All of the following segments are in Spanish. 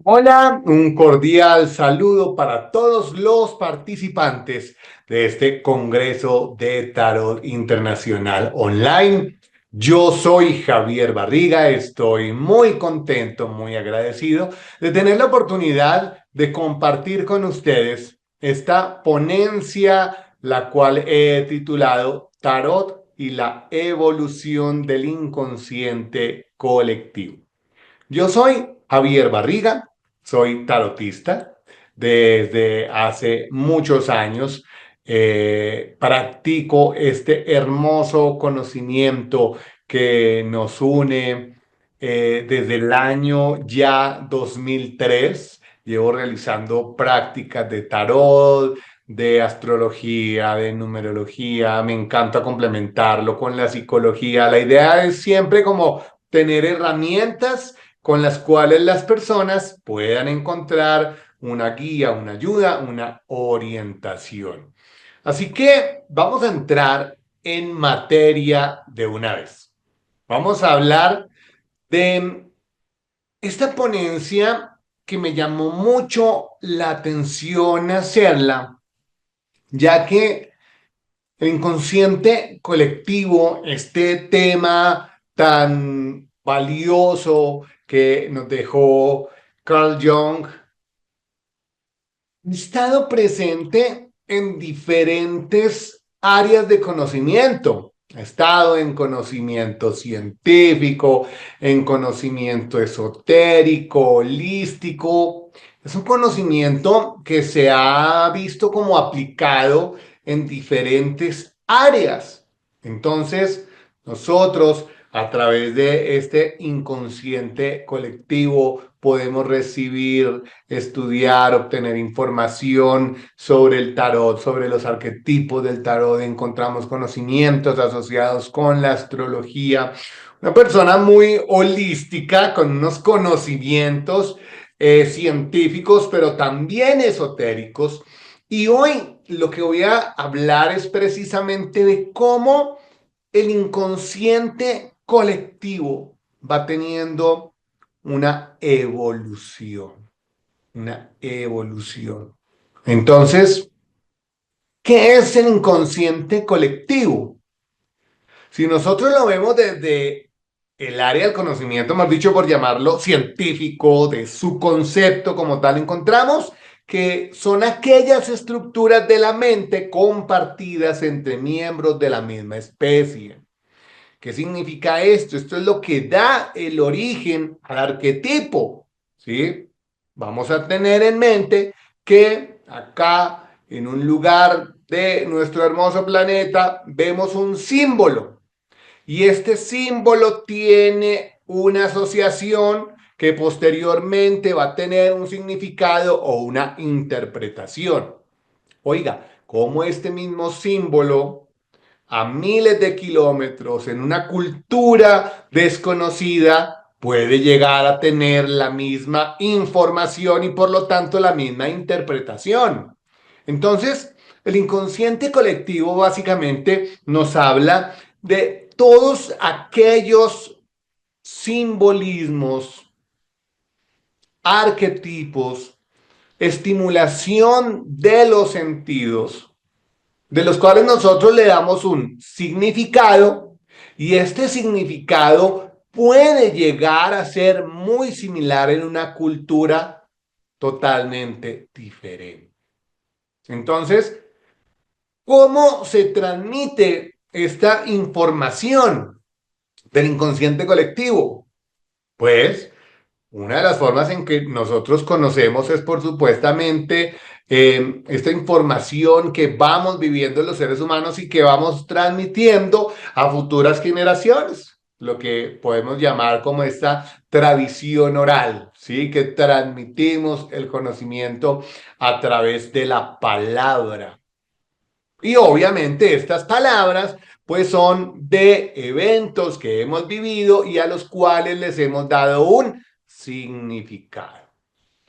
Hola, un cordial saludo para todos los participantes de este Congreso de Tarot Internacional Online. Yo soy Javier Barriga, estoy muy contento, muy agradecido de tener la oportunidad de compartir con ustedes esta ponencia, la cual he titulado Tarot y la evolución del inconsciente colectivo. Yo soy Javier Barriga, soy tarotista desde hace muchos años. Practico este hermoso conocimiento que nos une desde el año ya 2003. Llevo realizando prácticas de tarot, de astrología, de numerología. Me encanta complementarlo con la psicología. La idea es siempre como tener herramientas con las cuales las personas puedan encontrar una guía, una ayuda, una orientación. Así que vamos a entrar en materia de una vez. Vamos a hablar de esta ponencia que me llamó mucho la atención hacerla, ya que el inconsciente colectivo, este tema tan valioso que nos dejó Carl Jung, ha estado presente en diferentes áreas de conocimiento. Ha estado en conocimiento científico, en conocimiento esotérico, holístico. Es un conocimiento que se ha visto como aplicado en diferentes áreas. Entonces, nosotros, a través de este inconsciente colectivo, podemos recibir, estudiar, obtener información sobre el tarot, sobre los arquetipos del tarot. Encontramos conocimientos asociados con la astrología. Una persona muy holística, con unos conocimientos científicos, pero también esotéricos. Y hoy lo que voy a hablar es precisamente de cómo el inconsciente colectivo va teniendo una evolución, una evolución. Entonces, ¿qué es el inconsciente colectivo? Si nosotros lo vemos desde el área del conocimiento, más dicho por llamarlo científico, de su concepto como tal, encontramos que son aquellas estructuras de la mente compartidas entre miembros de la misma especie. ¿Qué significa esto? Esto es lo que da el origen al arquetipo, ¿sí? Vamos a tener en mente que acá, en un lugar de nuestro hermoso planeta, vemos un símbolo y este símbolo tiene una asociación que posteriormente va a tener un significado o una interpretación. Oiga, ¿cómo este mismo símbolo a miles de kilómetros en una cultura desconocida puede llegar a tener la misma información y por lo tanto la misma interpretación? Entonces, el inconsciente colectivo básicamente nos habla de todos aquellos simbolismos, arquetipos, estimulación de los sentidos, de los cuales nosotros le damos un significado y este significado puede llegar a ser muy similar en una cultura totalmente diferente. Entonces, ¿cómo se transmite esta información del inconsciente colectivo? Pues una de las formas en que nosotros conocemos es por supuestamente esta información que vamos viviendo los seres humanos y que vamos transmitiendo a futuras generaciones, lo que podemos llamar como esta tradición oral, ¿sí? Que transmitimos el conocimiento a través de la palabra. Y obviamente estas palabras pues son de eventos que hemos vivido y a los cuales les hemos dado un significado.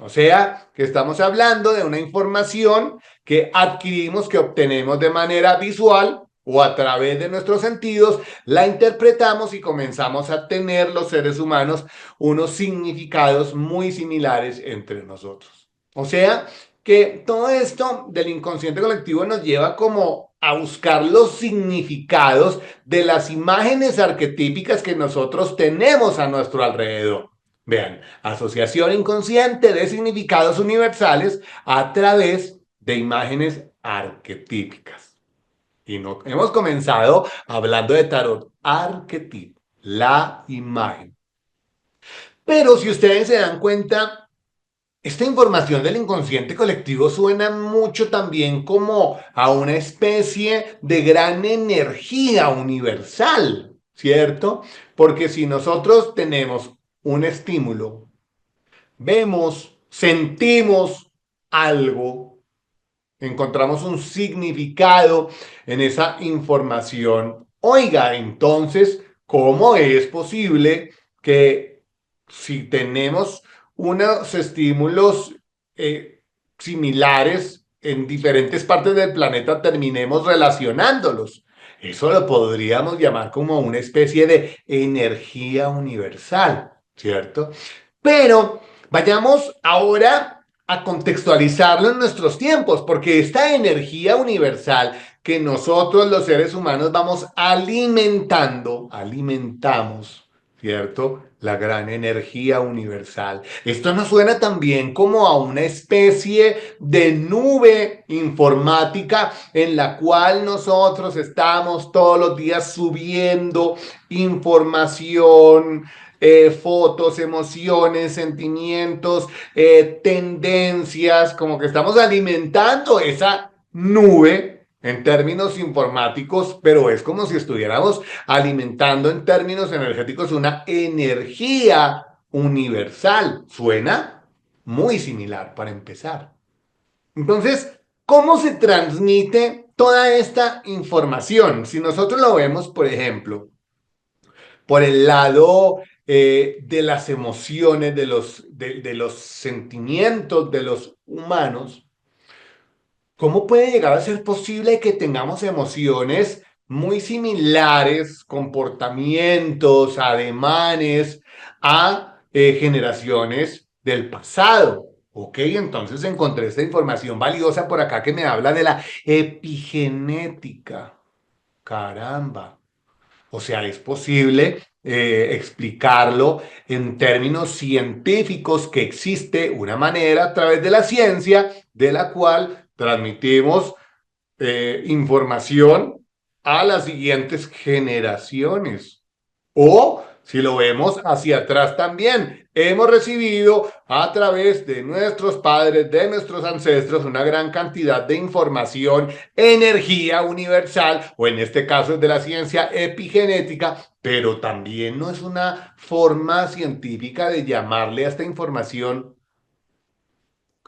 O sea, que estamos hablando de una información que adquirimos, que obtenemos de manera visual o a través de nuestros sentidos, la interpretamos y comenzamos a tener los seres humanos unos significados muy similares entre nosotros. O sea, que todo esto del inconsciente colectivo nos lleva como a buscar los significados de las imágenes arquetípicas que nosotros tenemos a nuestro alrededor. Vean, asociación inconsciente de significados universales a través de imágenes arquetípicas. Y no, hemos comenzado hablando de tarot arquetipo, la imagen. Pero si ustedes se dan cuenta, esta información del inconsciente colectivo suena mucho también como a una especie de gran energía universal, ¿cierto? Porque si nosotros tenemos un estímulo, vemos, sentimos algo, encontramos un significado en esa información. Oiga, entonces, ¿cómo es posible que si tenemos unos estímulos similares en diferentes partes del planeta terminemos relacionándolos? Eso lo podríamos llamar como una especie de energía universal, ¿cierto? Pero vayamos ahora a contextualizarlo en nuestros tiempos, porque esta energía universal que nosotros los seres humanos vamos alimentamos, ¿cierto? La gran energía universal. Esto nos suena también como a una especie de nube informática en la cual nosotros estamos todos los días subiendo información, fotos, emociones, sentimientos, tendencias, como que estamos alimentando esa nube en términos informáticos, pero es como si estuviéramos alimentando en términos energéticos una energía universal. Suena muy similar para empezar. Entonces, ¿cómo se transmite toda esta información? Si nosotros lo vemos, por ejemplo, por el lado de las emociones, de los sentimientos de los humanos, ¿cómo puede llegar a ser posible que tengamos emociones muy similares, comportamientos, ademanes a generaciones del pasado? Ok, entonces encontré esta información valiosa por acá que me habla de la epigenética. Caramba. O sea, es posible explicarlo en términos científicos que existe una manera a través de la ciencia de la cual transmitimos información a las siguientes generaciones. O si lo vemos hacia atrás también, hemos recibido a través de nuestros padres, de nuestros ancestros, una gran cantidad de información, energía universal, o en este caso es de la ciencia epigenética, pero también no es una forma científica de llamarle a esta información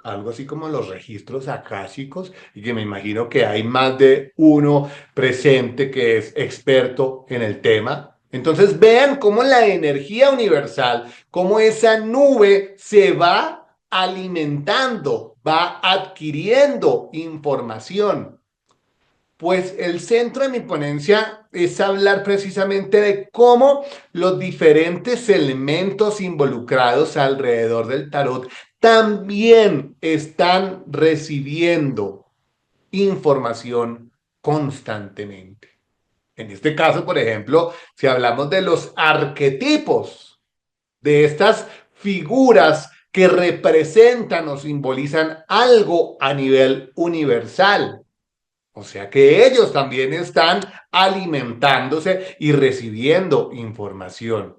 algo así como los registros akáshicos, y que me imagino que hay más de uno presente que es experto en el tema. Entonces vean cómo la energía universal, cómo esa nube se va alimentando, va adquiriendo información. Pues el centro de mi ponencia es hablar precisamente de cómo los diferentes elementos involucrados alrededor del tarot también están recibiendo información constantemente. En este caso, por ejemplo, si hablamos de los arquetipos, de estas figuras que representan o simbolizan algo a nivel universal, o sea que ellos también están alimentándose y recibiendo información.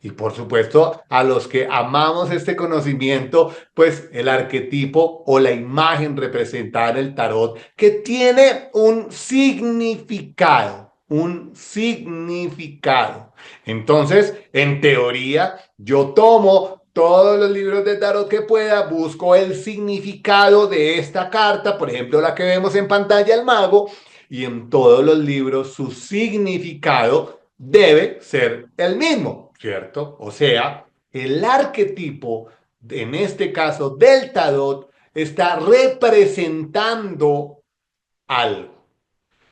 Y por supuesto, a los que amamos este conocimiento, pues el arquetipo o la imagen representada en el tarot, que tiene un significado, un significado. Entonces, en teoría, yo tomo todos los libros de tarot que pueda, busco el significado de esta carta, por ejemplo, la que vemos en pantalla, el mago, y en todos los libros su significado debe ser el mismo, ¿cierto? O sea, el arquetipo, en este caso del tarot, está representando algo.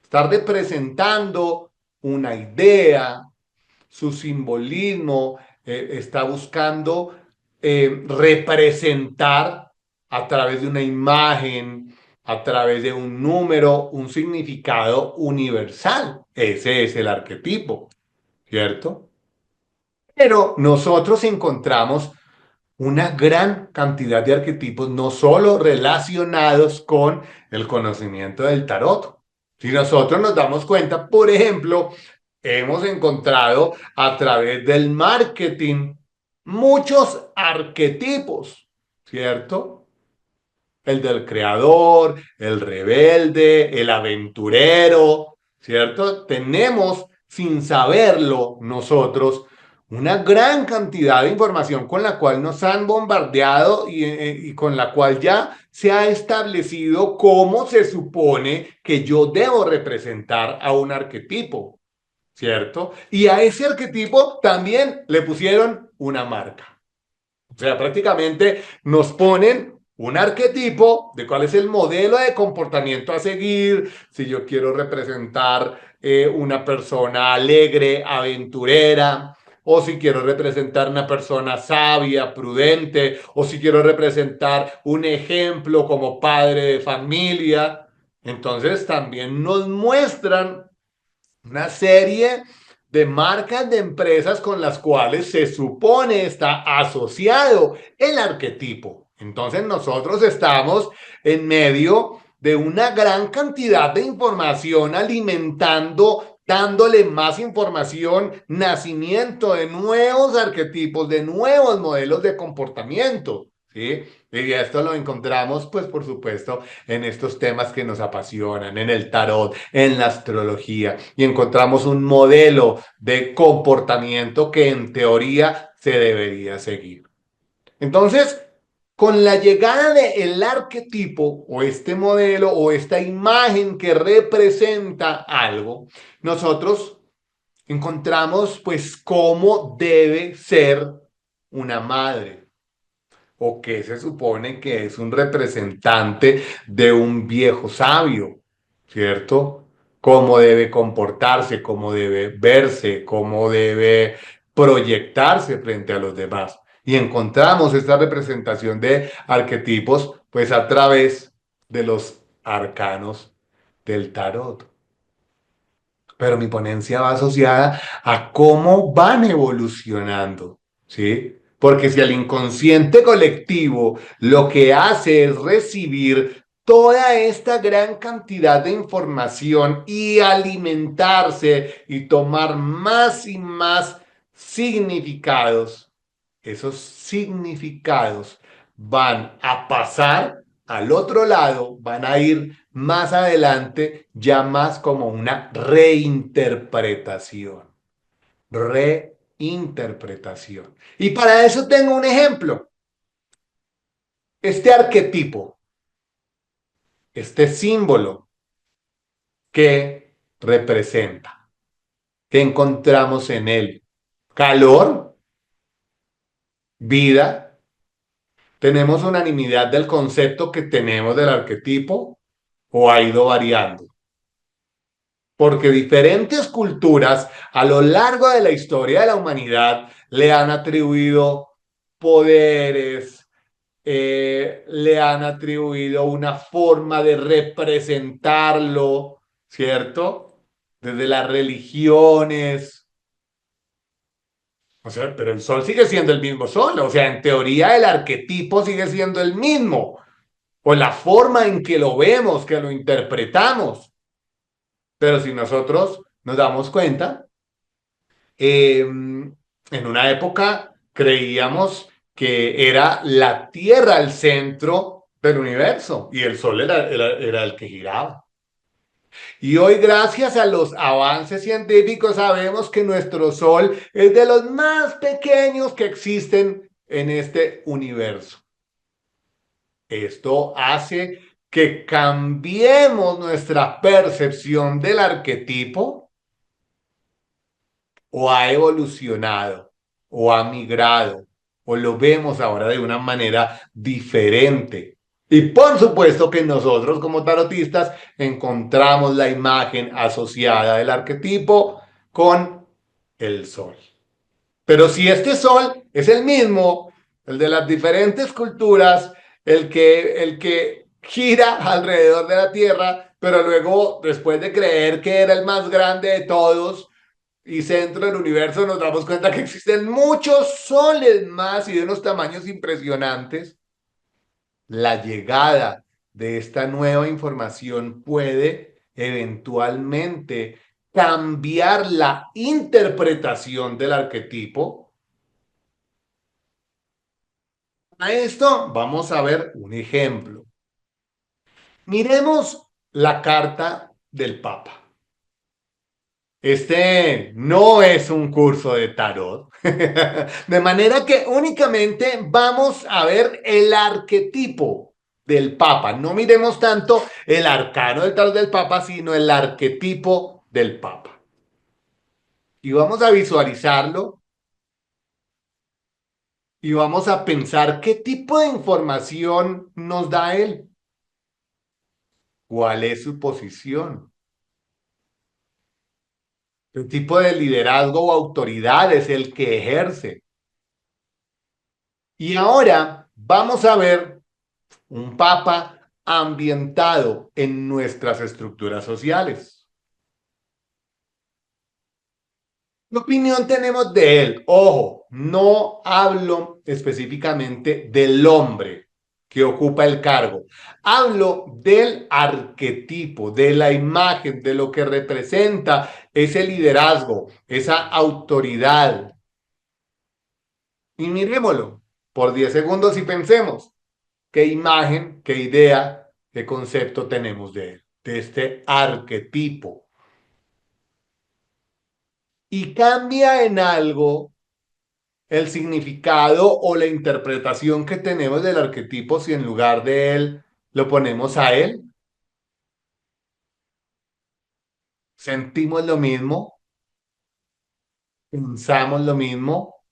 está representando una idea, su simbolismo, está buscando representar a través de una imagen, a través de un número, un significado universal. Ese es el arquetipo, ¿cierto? Pero nosotros encontramos una gran cantidad de arquetipos, no solo relacionados con el conocimiento del tarot. Si nosotros nos damos cuenta, por ejemplo, hemos encontrado a través del marketing muchos arquetipos, ¿cierto? El del creador, el rebelde, el aventurero, ¿cierto? Tenemos, sin saberlo nosotros, una gran cantidad de información con la cual nos han bombardeado y con la cual ya se ha establecido cómo se supone que yo debo representar a un arquetipo, ¿cierto? Y a ese arquetipo también le pusieron una marca. O sea, prácticamente nos ponen un arquetipo de cuál es el modelo de comportamiento a seguir, si yo quiero representar una persona alegre, aventurera, o si quiero representar una persona sabia, prudente, o si quiero representar un ejemplo como padre de familia. Entonces también nos muestran una serie de marcas de empresas con las cuales se supone está asociado el arquetipo. Entonces nosotros estamos en medio de una gran cantidad de información alimentando, dándole más información, nacimiento de nuevos arquetipos, de nuevos modelos de comportamiento, ¿sí? Y esto lo encontramos, pues, por supuesto, en estos temas que nos apasionan, en el tarot, en la astrología, y encontramos un modelo de comportamiento que en teoría se debería seguir. Entonces, con la llegada del arquetipo o este modelo o esta imagen que representa algo, nosotros encontramos pues cómo debe ser una madre, o que se supone que es un representante de un viejo sabio, ¿cierto? Cómo debe comportarse, cómo debe verse, cómo debe proyectarse frente a los demás. Y encontramos esta representación de arquetipos pues a través de los arcanos del tarot. Pero mi ponencia va asociada a cómo van evolucionando, ¿sí? Porque si el inconsciente colectivo lo que hace es recibir toda esta gran cantidad de información y alimentarse y tomar más y más significados, esos significados van a pasar al otro lado, van a ir más adelante, ya más como una reinterpretación. Reinterpretación. Y para eso tengo un ejemplo. Este arquetipo, este símbolo que representa, que encontramos en él. Calor, vida. ¿Tenemos unanimidad del concepto que tenemos del arquetipo o ha ido variando? Porque diferentes culturas a lo largo de la historia de la humanidad le han atribuido poderes, le han atribuido una forma de representarlo, ¿cierto? Desde las religiones. O sea, pero el sol sigue siendo el mismo sol. O sea, en teoría el arquetipo sigue siendo el mismo. O la forma en que lo vemos, que lo interpretamos. Pero si nosotros nos damos cuenta, en una época creíamos que era la Tierra el centro del universo y el Sol era el que giraba. Y hoy, gracias a los avances científicos, sabemos que nuestro Sol es de los más pequeños que existen en este universo. Esto hace que cambiemos nuestra percepción del arquetipo, o ha evolucionado, o ha migrado, o lo vemos ahora de una manera diferente. Y por supuesto que nosotros como tarotistas encontramos la imagen asociada del arquetipo con el sol. Pero si este sol es el mismo, el de las diferentes culturas, el que gira alrededor de la Tierra, pero luego, después de creer que era el más grande de todos y centro del universo, nos damos cuenta que existen muchos soles más y de unos tamaños impresionantes. La llegada de esta nueva información puede eventualmente cambiar la interpretación del arquetipo. A esto vamos a ver un ejemplo. Miremos la carta del Papa. Este no es un curso de tarot, de manera que únicamente vamos a ver el arquetipo del Papa. No miremos tanto el arcano del tarot del Papa, sino el arquetipo del Papa. Y vamos a visualizarlo y vamos a pensar qué tipo de información nos da él, cuál es su posición, qué tipo de liderazgo o autoridad es el que ejerce. Y ahora vamos a ver un papa ambientado en nuestras estructuras sociales. ¿Qué opinión tenemos de él? Ojo, no hablo específicamente del hombre que ocupa el cargo. Hablo del arquetipo, de la imagen, de lo que representa ese liderazgo, esa autoridad. Y miremoslo por 10 segundos y pensemos qué imagen, qué idea, qué concepto tenemos de él, de este arquetipo. Y cambia en algo el significado o la interpretación que tenemos del arquetipo si en lugar de él lo ponemos a él. Sentimos lo mismo, pensamos lo mismo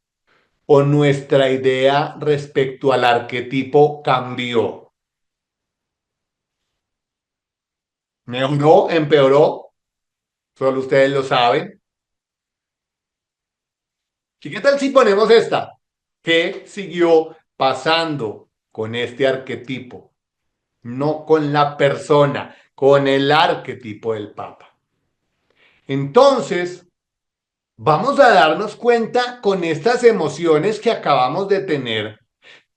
o nuestra idea respecto al arquetipo cambió. Mejoró, empeoró, solo ustedes lo saben. ¿Y qué tal si ponemos esta? ¿Qué siguió pasando con este arquetipo? No con la persona, con el arquetipo del Papa. Entonces, vamos a darnos cuenta con estas emociones que acabamos de tener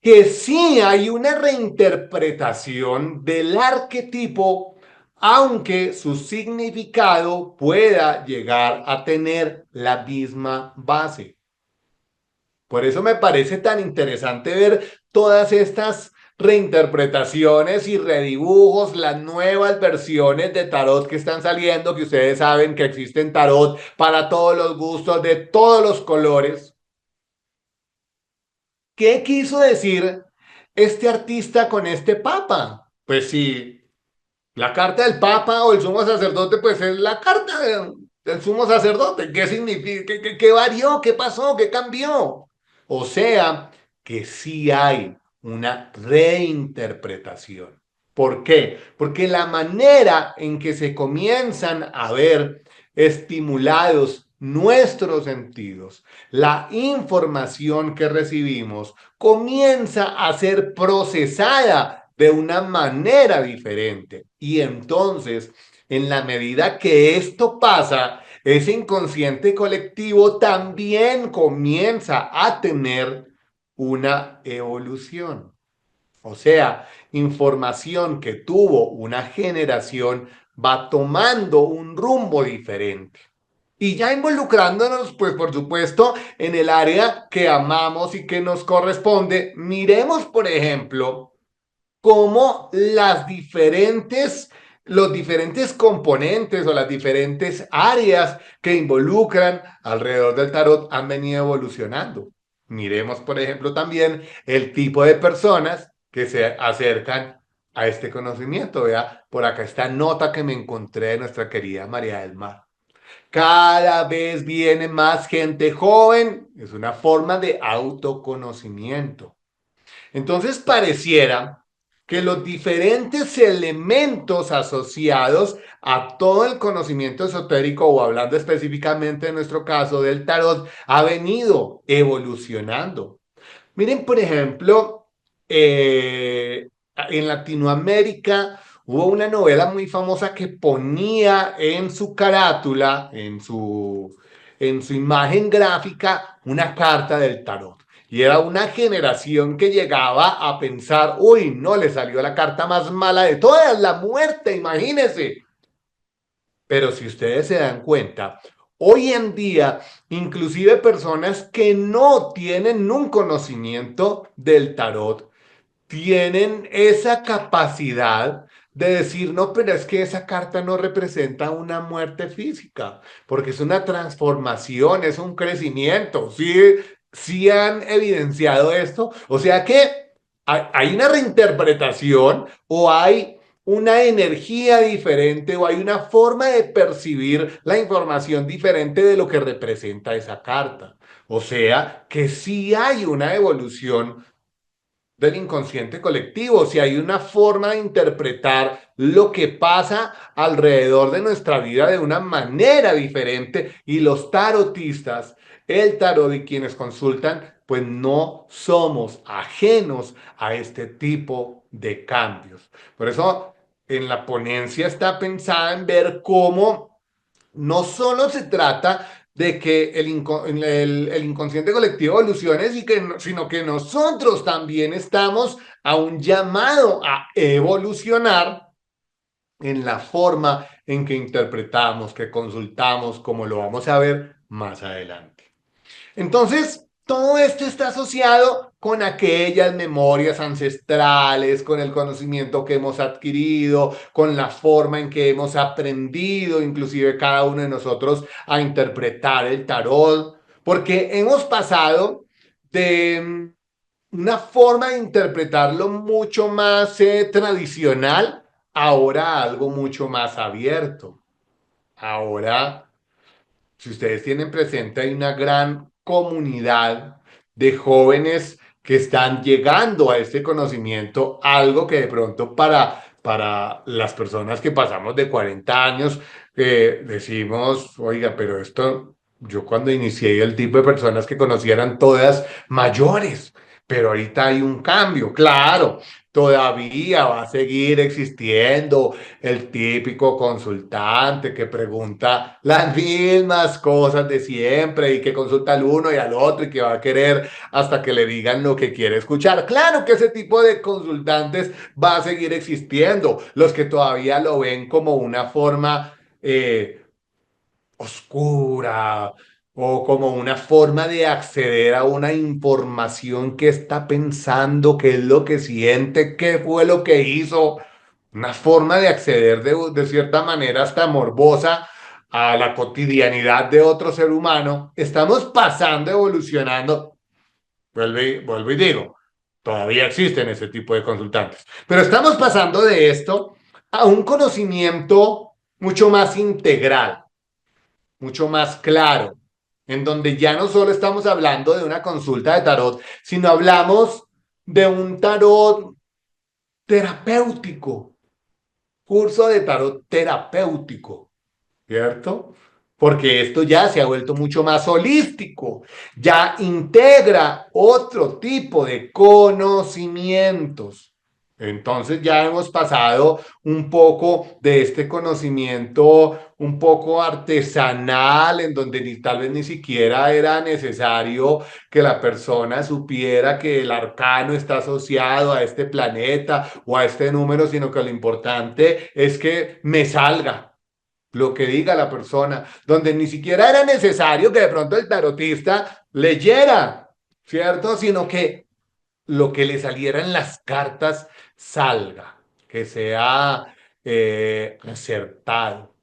que sí hay una reinterpretación del arquetipo, aunque su significado pueda llegar a tener la misma base. Por eso me parece tan interesante ver todas estas reinterpretaciones y redibujos, las nuevas versiones de tarot que están saliendo, que ustedes saben que existen tarot para todos los gustos, de todos los colores. ¿Qué quiso decir este artista con este papa? Pues sí, la carta del Papa o el sumo sacerdote, pues es la carta del sumo sacerdote. ¿Qué significa? ¿Qué varió? ¿Qué pasó? ¿Qué cambió? O sea, que sí hay una reinterpretación. ¿Por qué? Porque la manera en que se comienzan a ver estimulados nuestros sentidos, la información que recibimos, comienza a ser procesada de una manera diferente. Y entonces, en la medida que esto pasa, ese inconsciente colectivo también comienza a tener una evolución. O sea, información que tuvo una generación va tomando un rumbo diferente. Y ya involucrándonos, pues por supuesto, en el área que amamos y que nos corresponde, miremos, por ejemplo, cómo los diferentes componentes o las diferentes áreas que involucran alrededor del tarot han venido evolucionando. Miremos, por ejemplo, también el tipo de personas que se acercan a este conocimiento. Vea, por acá esta nota que me encontré de nuestra querida María del Mar. Cada vez viene más gente joven. Es una forma de autoconocimiento. Entonces pareciera que los diferentes elementos asociados a todo el conocimiento esotérico, o hablando específicamente en nuestro caso del tarot, ha venido evolucionando. Miren, por ejemplo, en Latinoamérica hubo una novela muy famosa que ponía en su carátula, en su imagen gráfica, una carta del tarot. Y era una generación que llegaba a pensar, uy, no, le salió la carta más mala de todas, la muerte, imagínense. Pero si ustedes se dan cuenta, hoy en día, inclusive personas que no tienen un conocimiento del tarot, tienen esa capacidad de decir, no, pero es que esa carta no representa una muerte física, porque es una transformación, es un crecimiento. Sí, sí han evidenciado esto. O sea que hay una reinterpretación o hay una energía diferente o hay una forma de percibir la información diferente de lo que representa esa carta. O sea que sí hay una evolución del inconsciente colectivo, si hay una forma de interpretar lo que pasa alrededor de nuestra vida de una manera diferente, y los tarotistas, el tarot y quienes consultan, pues no somos ajenos a este tipo de cambios. Por eso en la ponencia está pensada en ver cómo no solo se trata de que el inconsciente colectivo evolucione, sino que nosotros también estamos a un llamado a evolucionar en la forma en que interpretamos, que consultamos, como lo vamos a ver más adelante. Entonces, todo esto está asociado con aquellas memorias ancestrales, con el conocimiento que hemos adquirido, con la forma en que hemos aprendido, inclusive cada uno de nosotros, a interpretar el tarot, porque hemos pasado de una forma de interpretarlo mucho más tradicional, ahora a algo mucho más abierto. Ahora, si ustedes tienen presente, hay una gran comunidad de jóvenes que están llegando a este conocimiento, algo que de pronto para las personas que pasamos de 40 años, decimos, oiga, pero esto, yo cuando inicié, el tipo de personas que conocí eran todas mayores, pero ahorita hay un cambio, claro. Todavía va a seguir existiendo el típico consultante que pregunta las mismas cosas de siempre y que consulta al uno y al otro y que va a querer hasta que le digan lo que quiere escuchar. Claro que ese tipo de consultantes va a seguir existiendo. Los que todavía lo ven como una forma oscura o como una forma de acceder a una información que está pensando, qué es lo que siente, qué fue lo que hizo, una forma de acceder de cierta manera hasta morbosa a la cotidianidad de otro ser humano. Estamos pasando, evolucionando, vuelvo y digo, todavía existen ese tipo de consultantes, pero estamos pasando de esto a un conocimiento mucho más integral, mucho más claro, en donde ya no solo estamos hablando de una consulta de tarot, sino hablamos de un tarot terapéutico, curso de tarot terapéutico, ¿cierto? Porque esto ya se ha vuelto mucho más holístico, ya integra otro tipo de conocimientos. Entonces ya hemos pasado un poco de este conocimiento un poco artesanal, en donde tal vez ni siquiera era necesario que la persona supiera que el arcano está asociado a este planeta o a este número, sino que lo importante es que me salga lo que diga la persona, donde ni siquiera era necesario que de pronto el tarotista leyera, ¿cierto? Sino que lo que le saliera en las cartas salga, que sea acertado.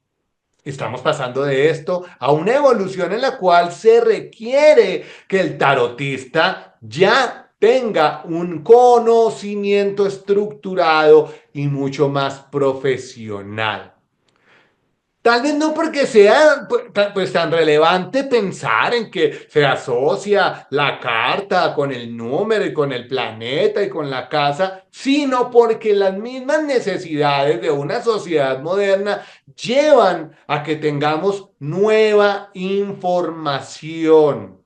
Estamos pasando de esto a una evolución en la cual se requiere que el tarotista ya tenga un conocimiento estructurado y mucho más profesional. Tal vez no porque sea pues tan relevante pensar en que se asocia la carta con el número y con el planeta y con la casa, sino porque las mismas necesidades de una sociedad moderna llevan a que tengamos nueva información,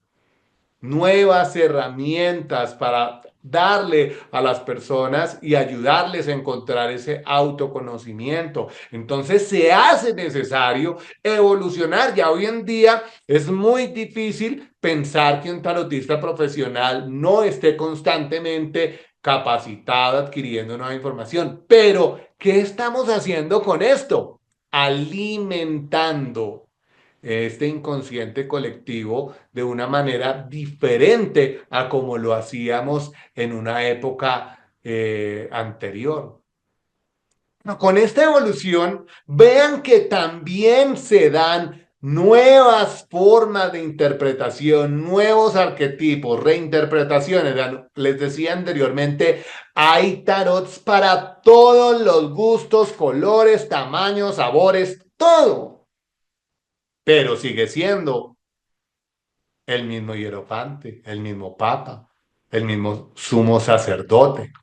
nuevas herramientas para darle a las personas y ayudarles a encontrar ese autoconocimiento. Entonces se hace necesario evolucionar. Ya hoy en día es muy difícil pensar que un tarotista profesional no esté constantemente capacitado adquiriendo nueva información. Pero, ¿qué estamos haciendo con esto? Alimentando este inconsciente colectivo de una manera diferente a como lo hacíamos en una época anterior. No, con esta evolución, vean que también se dan nuevas formas de interpretación, nuevos arquetipos, reinterpretaciones. Les decía anteriormente, hay tarots para todos los gustos, colores, tamaños, sabores, todo, pero sigue siendo el mismo hierofante, el mismo papa, el mismo sumo sacerdote.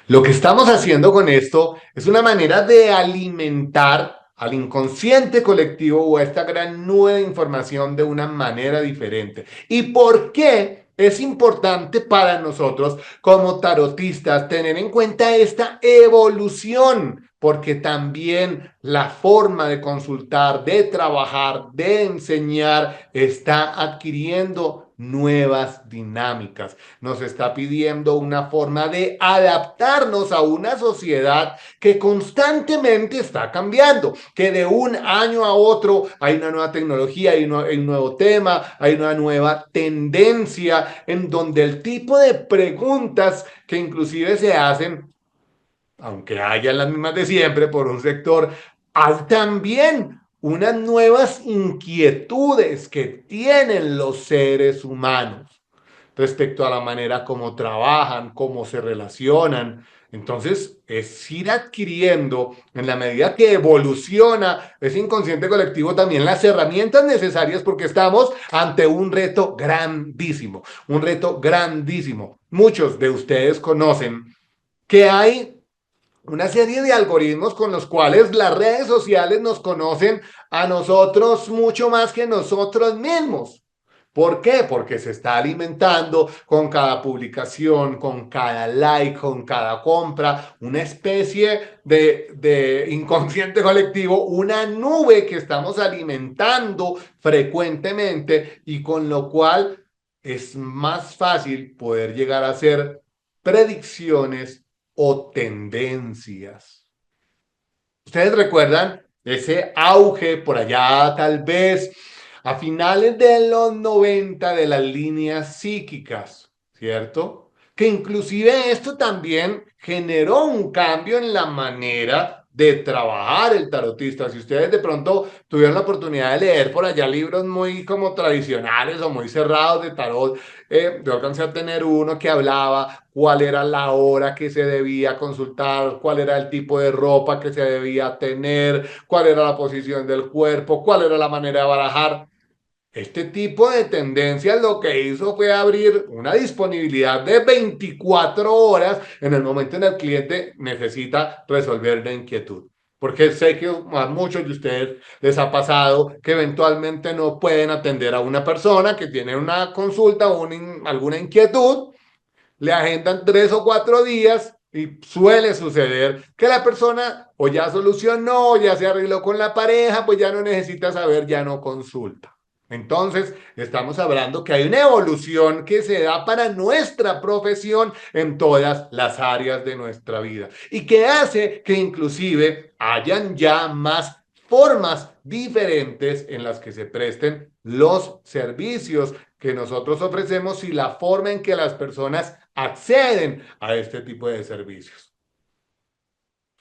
Lo que estamos haciendo con esto es una manera de alimentar al inconsciente colectivo o a esta gran nube de información de una manera diferente. ¿Y por qué es importante para nosotros como tarotistas tener en cuenta esta evolución? Porque también la forma de consultar, de trabajar, de enseñar está adquiriendo nuevas dinámicas. Nos está pidiendo una forma de adaptarnos a una sociedad que constantemente está cambiando, que de un año a otro hay una nueva tecnología, hay un nuevo tema, hay una nueva tendencia en donde el tipo de preguntas que inclusive se hacen, aunque haya las mismas de siempre por un sector, hay también unas nuevas inquietudes que tienen los seres humanos respecto a la manera como trabajan, cómo se relacionan. Entonces, es ir adquiriendo, en la medida que evoluciona ese inconsciente colectivo, también las herramientas necesarias porque estamos ante un reto grandísimo, un reto grandísimo. Muchos de ustedes conocen que hay una serie de algoritmos con los cuales las redes sociales nos conocen a nosotros mucho más que nosotros mismos. ¿Por qué? Porque se está alimentando con cada publicación, con cada like, con cada compra, una especie de inconsciente colectivo, una nube que estamos alimentando frecuentemente y con lo cual es más fácil poder llegar a hacer predicciones o tendencias. ¿Ustedes recuerdan ese auge por allá tal vez a finales de los 90 de las líneas psíquicas, cierto? Que inclusive esto también generó un cambio en la manera de trabajar el tarotista. Si ustedes de pronto tuvieron la oportunidad de leer por allá libros muy como tradicionales o muy cerrados de tarot, yo alcancé a tener uno que hablaba cuál era la hora que se debía consultar, cuál era el tipo de ropa que se debía tener, cuál era la posición del cuerpo, cuál era la manera de barajar. Este tipo de tendencias lo que hizo fue abrir una disponibilidad de 24 horas en el momento en el cliente necesita resolver la inquietud. Porque sé que a muchos de ustedes les ha pasado que eventualmente no pueden atender a una persona que tiene una consulta o alguna inquietud, le agendan 3 o 4 días y suele suceder que la persona o ya solucionó, ya se arregló con la pareja, pues ya no necesita saber, ya no consulta. Entonces, estamos hablando que hay una evolución que se da para nuestra profesión en todas las áreas de nuestra vida y que hace que inclusive hayan ya más formas diferentes en las que se presten los servicios que nosotros ofrecemos y la forma en que las personas acceden a este tipo de servicios.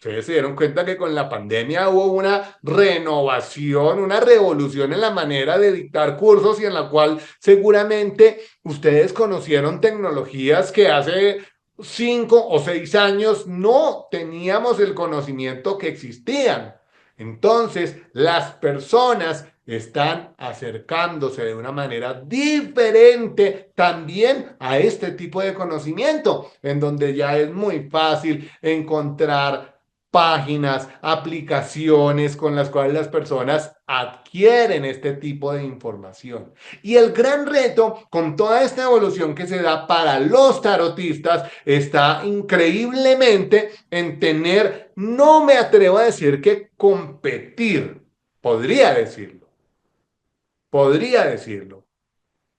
Ustedes se dieron cuenta que con la pandemia hubo una renovación, una revolución en la manera de dictar cursos y en la cual seguramente ustedes conocieron tecnologías que hace 5 o 6 años no teníamos el conocimiento que existían. Entonces, las personas están acercándose de una manera diferente también a este tipo de conocimiento, en donde ya es muy fácil encontrar páginas, aplicaciones con las cuales las personas adquieren este tipo de información. Y el gran reto con toda esta evolución que se da para los tarotistas está increíblemente en tener, no me atrevo a decir que competir, podría decirlo,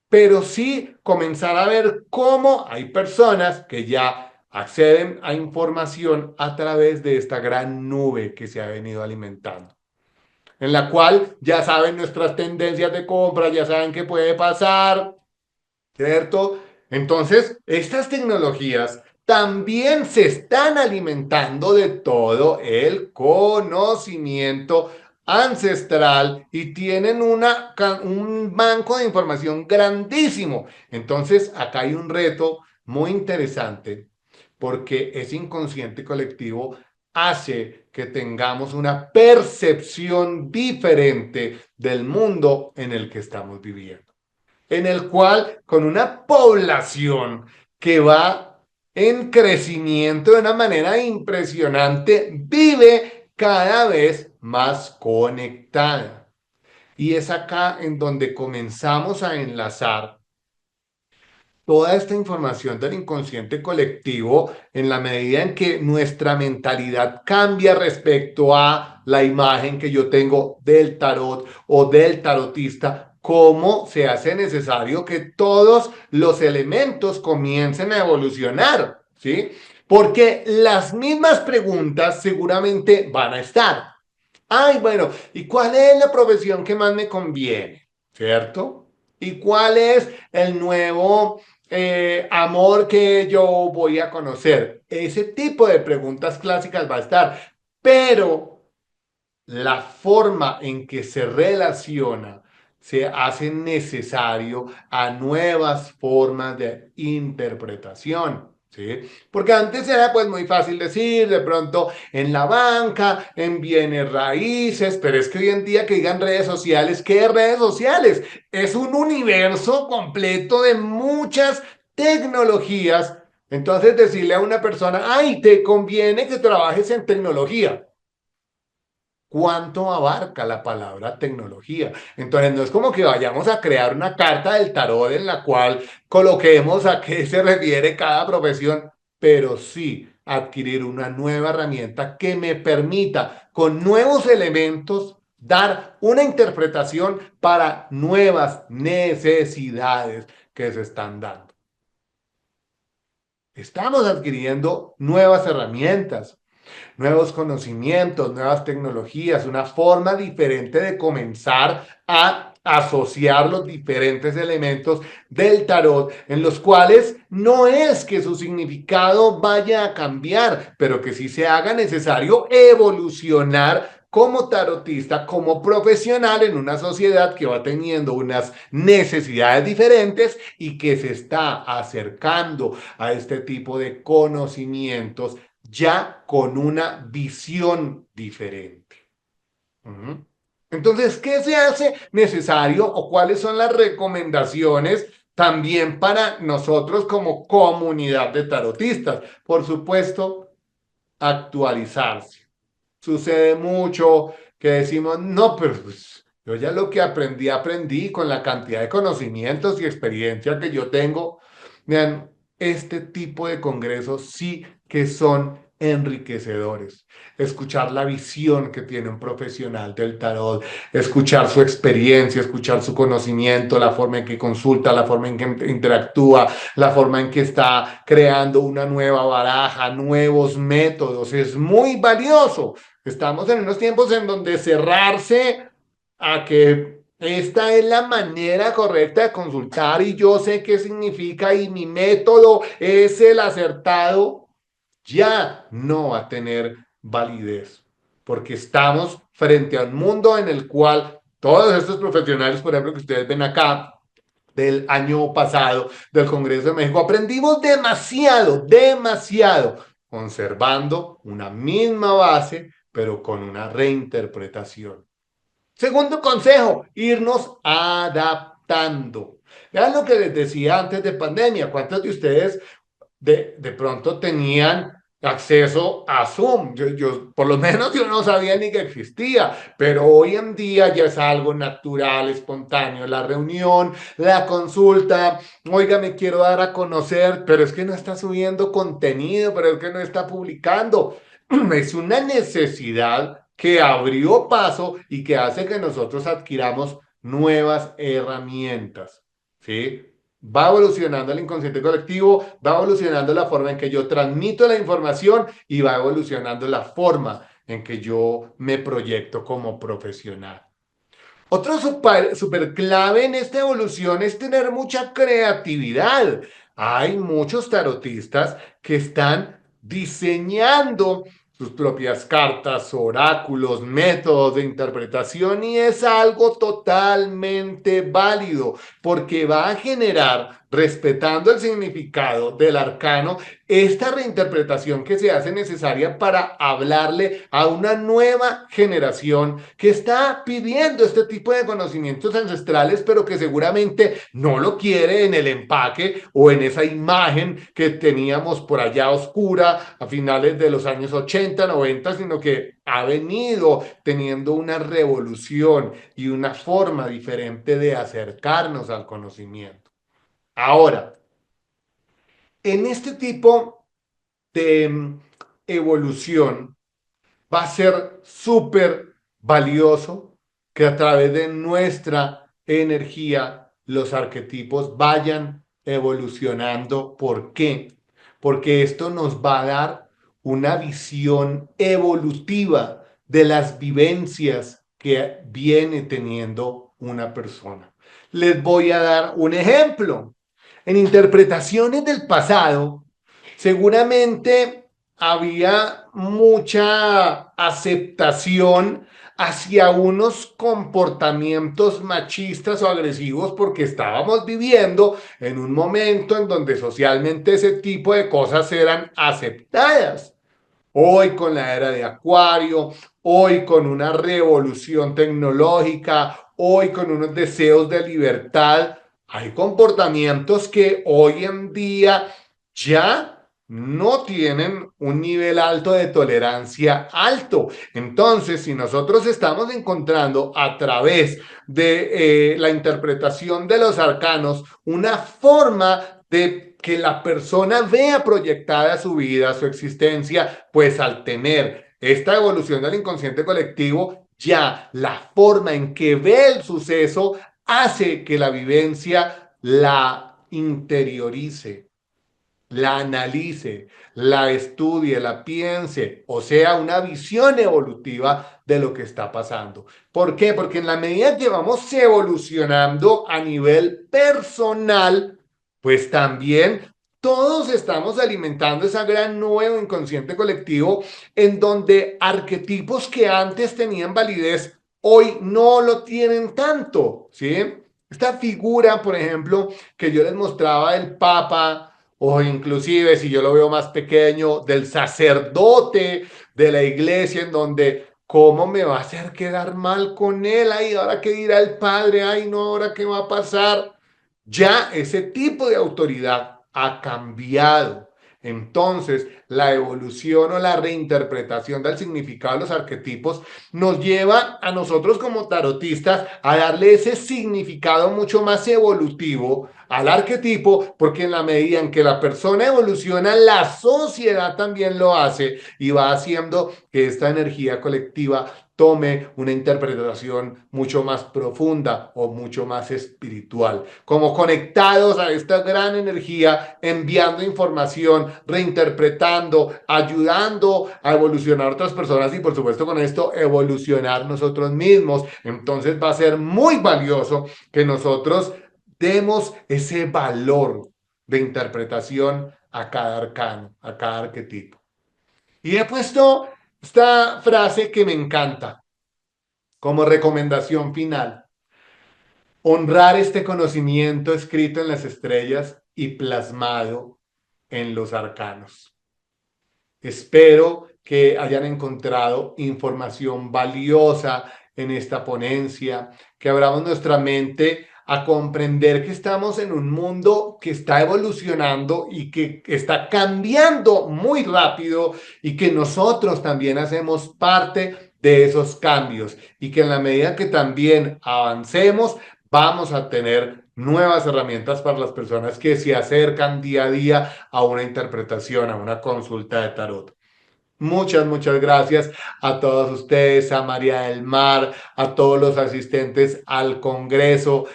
pero sí comenzar a ver cómo hay personas que ya acceden a información a través de esta gran nube que se ha venido alimentando, en la cual ya saben nuestras tendencias de compra, ya saben qué puede pasar, ¿cierto? Entonces, estas tecnologías también se están alimentando de todo el conocimiento ancestral y tienen un banco de información grandísimo. Entonces, acá hay un reto muy interesante porque ese inconsciente colectivo hace que tengamos una percepción diferente del mundo en el que estamos viviendo, en el cual con una población que va en crecimiento de una manera impresionante, vive cada vez más conectada. Y es acá en donde comenzamos a enlazar toda esta información del inconsciente colectivo en la medida en que nuestra mentalidad cambia respecto a la imagen que yo tengo del tarot o del tarotista, cómo se hace necesario que todos los elementos comiencen a evolucionar, ¿sí? Porque las mismas preguntas seguramente van a estar. Ay, bueno, ¿y cuál es la profesión que más me conviene? ¿Cierto? ¿Y cuál es el nuevo amor que yo voy a conocer? Ese tipo de preguntas clásicas va a estar, pero la forma en que se relaciona se hace necesario a nuevas formas de interpretación, ¿sí? Porque antes era pues muy fácil decir, de pronto en la banca, en bienes raíces, pero es que hoy en día que digan redes sociales, ¿qué redes sociales? Es un universo completo de muchas tecnologías. Entonces decirle a una persona, ay, te conviene que trabajes en tecnología. ¿Cuánto abarca la palabra tecnología? Entonces, no es como que vayamos a crear una carta del tarot en la cual coloquemos a qué se refiere cada profesión, pero sí adquirir una nueva herramienta que me permita, con nuevos elementos, dar una interpretación para nuevas necesidades que se están dando. Estamos adquiriendo nuevas herramientas, nuevos conocimientos, nuevas tecnologías, una forma diferente de comenzar a asociar los diferentes elementos del tarot, en los cuales no es que su significado vaya a cambiar, pero que sí se haga necesario evolucionar como tarotista, como profesional en una sociedad que va teniendo unas necesidades diferentes y que se está acercando a este tipo de conocimientos ya con una visión diferente. Uh-huh. Entonces, ¿qué se hace necesario o cuáles son las recomendaciones también para nosotros como comunidad de tarotistas? Por supuesto, actualizarse. Sucede mucho que decimos, no, pero pues, yo ya lo que aprendí, aprendí con la cantidad de conocimientos y experiencia que yo tengo. Vean, este tipo de congresos sí que son enriquecedores. Escuchar la visión que tiene un profesional del tarot, escuchar su experiencia, escuchar su conocimiento, la forma en que consulta, la forma en que interactúa, la forma en que está creando una nueva baraja, nuevos métodos, es muy valioso. Estamos en unos tiempos en donde cerrarse a que esta es la manera correcta de consultar y yo sé qué significa y mi método es el acertado, ya no va a tener validez, porque estamos frente a un mundo en el cual todos estos profesionales, por ejemplo, que ustedes ven acá, del año pasado del Congreso de México, aprendimos demasiado, demasiado, conservando una misma base, pero con una reinterpretación. Segundo consejo, irnos adaptando. Vean lo que les decía antes de pandemia. ¿Cuántos de ustedes de pronto tenían acceso a Zoom? Por lo menos yo no sabía ni que existía, pero hoy en día ya es algo natural, espontáneo. La reunión, la consulta, oiga, me quiero dar a conocer, pero es que no está subiendo contenido, pero es que no está publicando. Es una necesidad que abrió paso y que hace que nosotros adquiramos nuevas herramientas, ¿sí? Va evolucionando el inconsciente colectivo, va evolucionando la forma en que yo transmito la información y va evolucionando la forma en que yo me proyecto como profesional. Otro super clave en esta evolución es tener mucha creatividad. Hay muchos tarotistas que están diseñando sus propias cartas, oráculos, métodos de interpretación y es algo totalmente válido porque va a generar, respetando el significado del arcano, esta reinterpretación que se hace necesaria para hablarle a una nueva generación que está pidiendo este tipo de conocimientos ancestrales, pero que seguramente no lo quiere en el empaque o en esa imagen que teníamos por allá oscura a finales de los años 80, 90, sino que ha venido teniendo una revolución y una forma diferente de acercarnos al conocimiento. Ahora, en este tipo de evolución, va a ser súper valioso que a través de nuestra energía los arquetipos vayan evolucionando. ¿Por qué? Porque esto nos va a dar una visión evolutiva de las vivencias que viene teniendo una persona. Les voy a dar un ejemplo. En interpretaciones del pasado, seguramente había mucha aceptación hacia unos comportamientos machistas o agresivos porque estábamos viviendo en un momento en donde socialmente ese tipo de cosas eran aceptadas. Hoy con la era de Acuario, hoy con una revolución tecnológica, hoy con unos deseos de libertad, hay comportamientos que hoy en día ya no tienen un nivel alto de tolerancia alto. Entonces, si nosotros estamos encontrando a través de la interpretación de los arcanos una forma de que la persona vea proyectada su vida, su existencia, pues al tener esta evolución del inconsciente colectivo, ya la forma en que ve el suceso hace que la vivencia la interiorice, la analice, la estudie, la piense, o sea, una visión evolutiva de lo que está pasando. ¿Por qué? Porque en la medida que vamos evolucionando a nivel personal, pues también todos estamos alimentando esa gran nuevo inconsciente colectivo en donde arquetipos que antes tenían validez hoy no lo tienen tanto, ¿sí? Esta figura, por ejemplo, que yo les mostraba del Papa, o inclusive si yo lo veo más pequeño, del sacerdote de la iglesia, en donde, ¿cómo me va a hacer quedar mal con él? Ay, ahora qué dirá el padre, ay, no, ahora qué va a pasar. Ya ese tipo de autoridad ha cambiado. Entonces, la evolución o la reinterpretación del significado de los arquetipos nos lleva a nosotros como tarotistas a darle ese significado mucho más evolutivo al arquetipo, porque en la medida en que la persona evoluciona, la sociedad también lo hace y va haciendo que esta energía colectiva tome una interpretación mucho más profunda o mucho más espiritual, como conectados a esta gran energía, enviando información, reinterpretando, ayudando a evolucionar otras personas y por supuesto con esto evolucionar nosotros mismos. Entonces va a ser muy valioso que nosotros demos ese valor de interpretación a cada arcano, a cada arquetipo. Y he puesto esta frase que me encanta como recomendación final. Honrar este conocimiento escrito en las estrellas y plasmado en los arcanos. Espero que hayan encontrado información valiosa en esta ponencia, que abramos nuestra mente a comprender que estamos en un mundo que está evolucionando y que está cambiando muy rápido y que nosotros también hacemos parte de esos cambios y que en la medida que también avancemos, vamos a tener nuevas herramientas para las personas que se acercan día a día a una interpretación, a una consulta de tarot. Muchas gracias a todos ustedes, a María del Mar, a todos los asistentes al Congreso.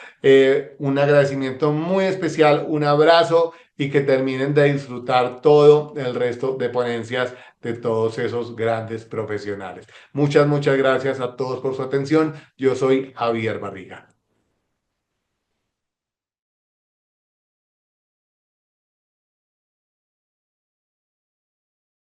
Un agradecimiento muy especial, un abrazo y que terminen de disfrutar todo el resto de ponencias de todos esos grandes profesionales. Muchas gracias a todos por su atención. Yo soy Javier Barriga.